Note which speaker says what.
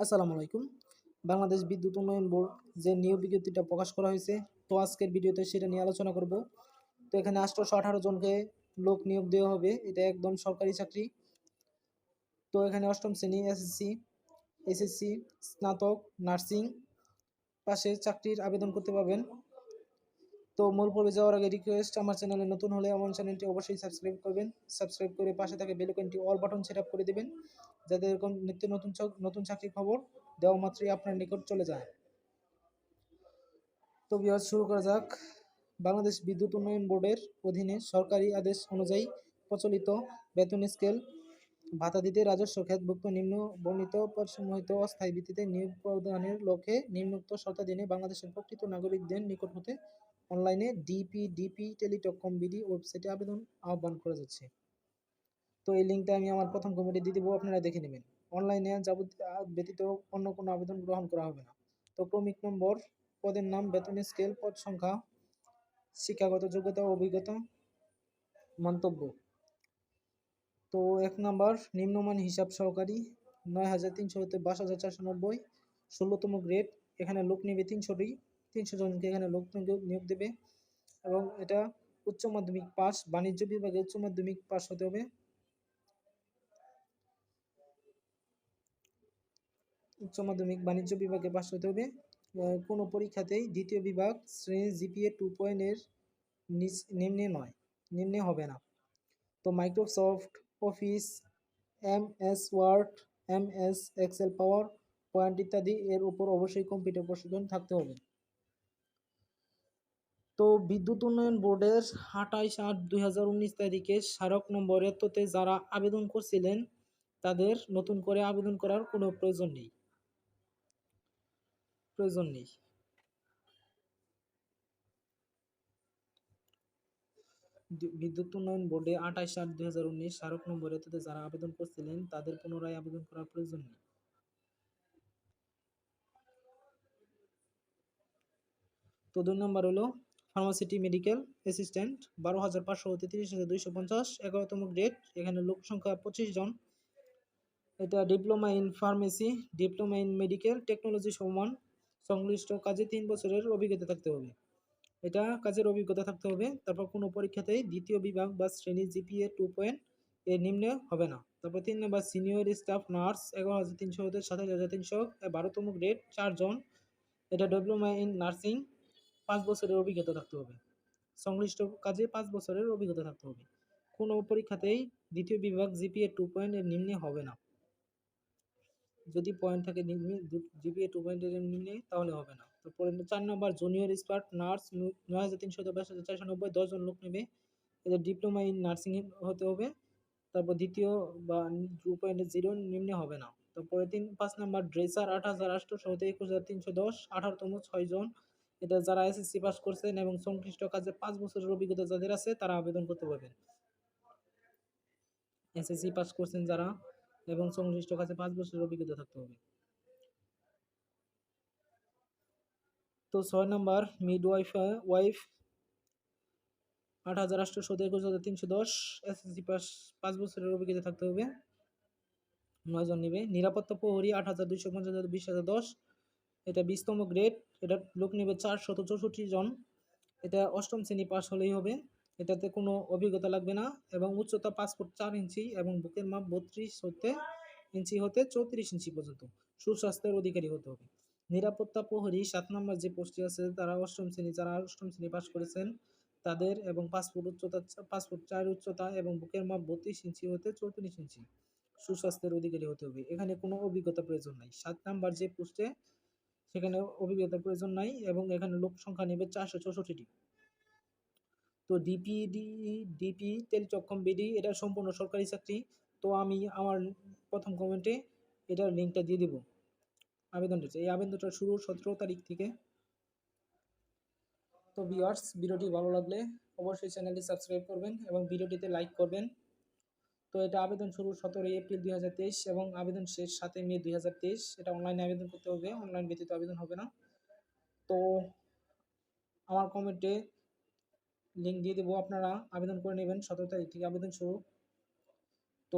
Speaker 1: আসসালামু আলাইকুম। বাংলাদেশ বিদ্যুৎ উন্নয়ন বোর্ড যে নিয়োগ বিজ্ঞপ্তিটা প্রকাশ করা হয়েছে, তো আজকের ভিডিওতে সেটা নিয়ে আলোচনা করব। তো এখানে 818 জনকে লোক নিয়োগ দেওয়া হবে, এটা একদম সরকারি চাকরি। তো এখানে অষ্টম শ্রেণী এসএসসি, স্নাতক, নার্সিং পাশে চাকরির আবেদন করতে পারবেন। তো মূল পর্বে যাওয়ার আগে রিকোয়েস্ট, আমার চ্যানেলে নতুন হলে আমার চ্যানেলটি অবশ্যই সাবস্ক্রাইব করবেন। সাবস্ক্রাইব করে পাশে থাকা বেল আইকনটি অল বাটন সেট আপ করে দেবেন, যাতে এরকম নিত্য নতুন চাকরির খবর দেওয়া মাত্রই আপনার নিকট চলে যায়। তো ভিউয়ার্স, শুরু করা যাক। বাংলাদেশ বিদ্যুৎ উন্নয়ন বোর্ডের অধীনে সরকারি আদেশ অনুযায়ী প্রচলিত বেতন স্কেল ভাতা দিতে রাজস্ব খাতভুক্ত নিম্ন বর্ণিত পদসমূহিত অস্থায়ী ভিত্তিতে নিয়োগ প্রদানের লক্ষ্যে নিম্নোক্ত শর্তাধীনে বাংলাদেশের প্রকৃত নাগরিকদের নিকট হতে অনলাইনে ডিপি টেলিটক বিডি ওয়েবসাইটে আবেদন আহ্বান করা যাচ্ছে। তো এই লিঙ্কটা আমি আমার প্রথম কমেন্টে দিয়ে দেবো, আপনারা দেখে নেবেন। অনলাইনে ব্যতীত অন্য কোনো আবেদন গ্রহণ করা হবে না। তো ক্রমিক নম্বর, পদের নাম, বেতন স্কেল, পদ সংখ্যা, শিক্ষাগত যোগ্যতা, অভিজ্ঞতা, মন্তব্য। তো 1 নাম্বার নিম্নমান হিসাব সহকারী, 9,300 হতে 22,490, 16তম গ্রেড। এখানে লোক নেবে 300 জনকে এখানে লোক নিয়োগ দেবে, এবং এটা উচ্চ মাধ্যমিক পাস, বাণিজ্য বিভাগে উচ্চ মাধ্যমিক পাস হতে হবে। উচ্চ মাধ্যমিক বাণিজ্য বিভাগে পাস হতে হবে। কোনো পরীক্ষাতেই দ্বিতীয় বিভাগ শ্রেণী জিপিএ 2 এর নিম্নে হবে না। তো Microsoft office, MS word, MS excel, PowerPoint ইত্যাদি এর উপর অবশ্যই কম্পিউটার প্রশিক্ষণ থাকতে হবে। তো বিদ্যুৎ উন্নয়ন বোর্ডের 28/8/2019 তারিখে স্মারক নম্বর এততে যারা আবেদন করছিলেন, তাদের নতুন করে আবেদন করার কোনো প্রয়োজন নেই। বিদ্যুৎ উন্নয়ন বোর্ডে 28/8/2019 স্মারক নম্বর এততে যারা আবেদন করছিলেন, তাদের পুনরায় আবেদন করার প্রয়োজন নেই। তো 2 নম্বর হলো ফার্মাসিটি মেডিকেল অ্যাসিস্ট্যান্ট, 12,500 হতে 30,250, 11তম গ্রেড। এখানে লোক সংখ্যা 25 জন। এটা diploma in pharmacy, diploma in medical technology সমান সংশ্লিষ্ট কাজে 3 বছরের অভিজ্ঞতা থাকতে হবে। এটা কাজের অভিজ্ঞতা থাকতে হবে। তারপর কোনো পরীক্ষাতেই দ্বিতীয় বিভাগ বা শ্রেণী জিপিএ 2 এর নিম্নে হবে না। তারপর 3 নম্বর সিনিয়র স্টাফ নার্স, 11,300 হতে 27,300, 12তম গ্রেড, 4 জন। এটা ডিপ্লোমা ইন নার্সিং, 5 বছরের অভিজ্ঞতা থাকতে হবে। সংশ্লিষ্ট কাজে 5 বছরের অভিজ্ঞতা থাকতে হবে। কোনো পরীক্ষাতেই দ্বিতীয় বিভাগ জিপিএ 2 এর নিম্নে হবে না। যদি পয়েন্ট থাকে জিপিএ 2 এর নিম্নে, তাহলে হবে না। তারপরে 4 নম্বর জুনিয়র এক্সপার্ট নার্স, 9,300 থেকে 22,490, 10 জন লোক নেবে। এদের ডিপ্লোমা ইন নার্সিং হতে হবে। তারপর দ্বিতীয় বা 2.0 নিম্নে হবে না। তারপরে 5 নম্বর ড্রেসার, 8,800 হতে 21,310, 18তম 6 জন। এটা যারা এসএসসি পাস করছেন এবং সংশ্লিষ্ট কাজে 5 বছরের অভিজ্ঞতা যাদের আছে, তারা আবেদন করতে পারবেন। এসএসসি পাস করছেন যারা এবং সংশ্লিষ্ট কাজে 5 বছরের অভিজ্ঞতা থাকতে হবে। তো 6 নম্বর ওয়াইফ, 8,800 থেকে 21,310, এসএসসি পাস, 5 বছরের অভিজ্ঞতা থাকতে হবে। 9 জন নেবে। নিরাপত্তা প্রহরী, 8,250 থেকে 20,010, এটা 20তম গ্রেড। এটা লোক নেবে 464 জন। এটা 8ম শ্রেণী পাস হলেই হবে। এটাতে কোনো অভিজ্ঞতা লাগবে না, এবং উচ্চতা 5 ফুট 4 ইঞ্চি এবং বুকের মাপ 32 ইঞ্চি হতে 34 ইঞ্চি পর্যন্ত। সুস্বাস্থ্যের অধিকারী হতে হবে। নিরাপত্তা প্রহরী 7 নম্বর যে পোস্টে আছে, যারা 8ম শ্রেণী পাস করেছেন তাদের, এবং 5 ফুট 4 উচ্চতা এবং বুকের মাপ 32 ইঞ্চি হতে 34 ইঞ্চি। সুস্বাস্থ্যের অধিকারী হতে হবে। এখানে কোনো অভিজ্ঞতা প্রয়োজন নাই। 7 নাম্বার যে পোস্টে, সেখানে অভিজ্ঞতার প্রয়োজন নাই, এবং এখানে লোক সংখ্যা নেবে 464টি। তো ডিপি টেলিটক বিডি, এটা সম্পূর্ণ সরকারি চাকরি। তো আমি আমার প্রথম কমেন্টে এটার লিঙ্কটা দিয়ে দিব। এই আবেদনটা শুরু 17 তারিখ থেকে। তো ভিউয়ার্স, ভিডিওটি ভালো লাগলে অবশ্যই চ্যানেলটি সাবস্ক্রাইব করবেন এবং ভিডিওটিতে লাইক করবেন। তো এটা আবেদন শুরু 17 এপ্রিল 2023 এবং আবেদন শেষ 7 মে 2023। এটা অনলাইনে আবেদন করতে হবে, অনলাইন ব্যতীত আবেদন হবে না। তো আমার কমেন্টে লিঙ্ক দিয়ে দেবো, আপনারা আবেদন করে নেবেন। 17 তারিখ থেকে আবেদন শুরু। তো